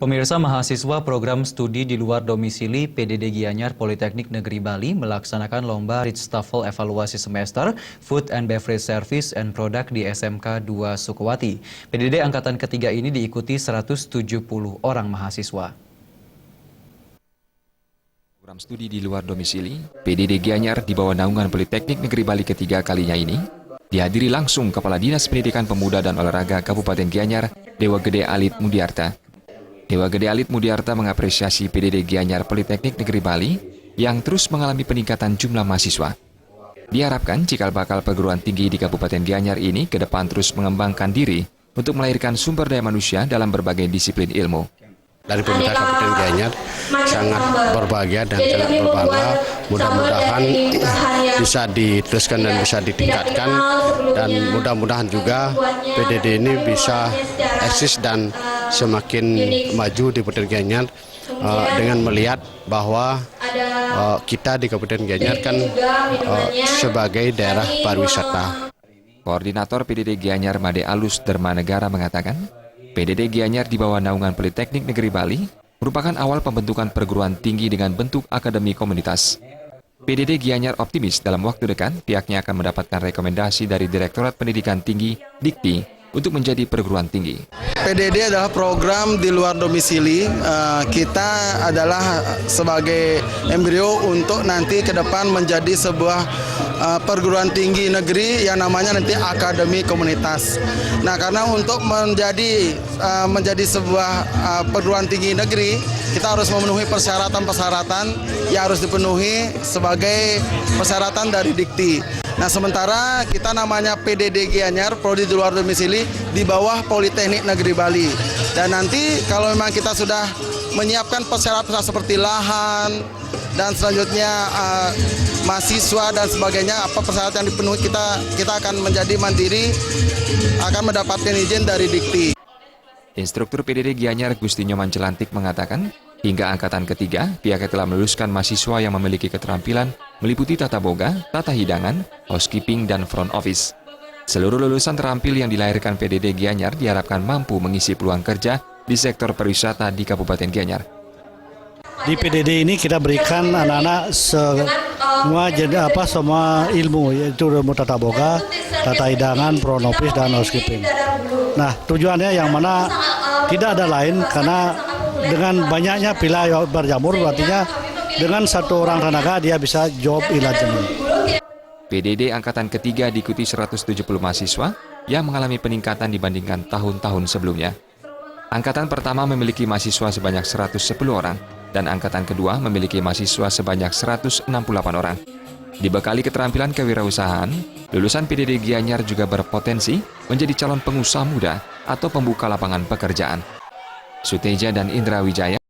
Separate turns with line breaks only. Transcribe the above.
Pemirsa, mahasiswa program studi di luar domisili PDD Gianyar Politeknik Negeri Bali melaksanakan lomba Ritstafel evaluasi semester Food and Beverage Service and Product di SMK 2 Sukowati. PDD angkatan ketiga ini diikuti 170 orang mahasiswa.
Program studi di luar domisili PDD Gianyar di bawah naungan Politeknik Negeri Bali ketiga kalinya ini dihadiri langsung Kepala Dinas Pendidikan Pemuda dan Olahraga Kabupaten Gianyar, Dewa Gede Alit Mudiarta. Dewa Gede Alit Mudiarta mengapresiasi PDD Gianyar Politeknik Negeri Bali yang terus mengalami peningkatan jumlah mahasiswa. Diharapkan cikal bakal perguruan tinggi di Kabupaten Gianyar ini ke depan terus mengembangkan diri untuk melahirkan sumber daya manusia dalam berbagai disiplin ilmu.
Dari pemerintah Kabupaten Gianyar sangat berbahagia dan sangat berbangga. Mudah-mudahan bisa diteruskan dan bisa ditingkatkan, dan mudah-mudahan juga PDD ini bisa eksis dan semakin maju di Kabupaten Gianyar dengan melihat bahwa kita di Kabupaten Gianyar kan sebagai daerah pariwisata.
Koordinator PDD Gianyar Made Alus Dermanegara mengatakan, PDD Gianyar di bawah naungan Politeknik Negeri Bali merupakan awal pembentukan perguruan tinggi dengan bentuk akademi komunitas. PDD Gianyar optimis dalam waktu dekat pihaknya akan mendapatkan rekomendasi dari Direktorat Pendidikan Tinggi Dikti untuk menjadi perguruan tinggi.
PDD adalah program di luar domisili. Kita adalah sebagai embrio untuk nanti ke depan menjadi sebuah perguruan tinggi negeri yang namanya nanti akademi komunitas. Nah, karena untuk menjadi sebuah perguruan tinggi negeri, kita harus memenuhi persyaratan-persyaratan yang harus dipenuhi sebagai persyaratan dari Dikti. Nah, sementara kita namanya PDD Gianyar, Prodi di luar domisili, di bawah Politeknik Negeri Bali. Dan nanti kalau memang kita sudah menyiapkan persyaratan seperti lahan dan selanjutnya mahasiswa dan sebagainya, apa persyaratan yang dipenuhi, kita akan menjadi mandiri, akan mendapatkan izin dari Dikti.
Instruktur PDD Gianyar Gusti Nyoman Jelantik mengatakan, hingga angkatan ketiga, pihaknya telah meluluskan mahasiswa yang memiliki keterampilan meliputi tata boga, tata hidangan, housekeeping, dan front office. Seluruh lulusan terampil yang dilahirkan PDD Gianyar diharapkan mampu mengisi peluang kerja di sektor pariwisata di Kabupaten Gianyar.
Di PDD ini kita berikan anak-anak semua ilmu, yaitu ilmu tata boga, tata hidangan, front office, dan housekeeping. Nah, tujuannya yang mana tidak ada lain, karena dengan banyaknya pila berjamur, artinya dengan satu orang tenaga dia bisa job ilajemen.
PDD angkatan ketiga diikuti 170 mahasiswa yang mengalami peningkatan dibandingkan tahun-tahun sebelumnya. Angkatan pertama memiliki mahasiswa sebanyak 110 orang dan angkatan kedua memiliki mahasiswa sebanyak 168 orang. Dibekali keterampilan kewirausahaan, lulusan PDD Gianyar juga berpotensi menjadi calon pengusaha muda atau pembuka lapangan pekerjaan. Suteja dan Indra Wijaya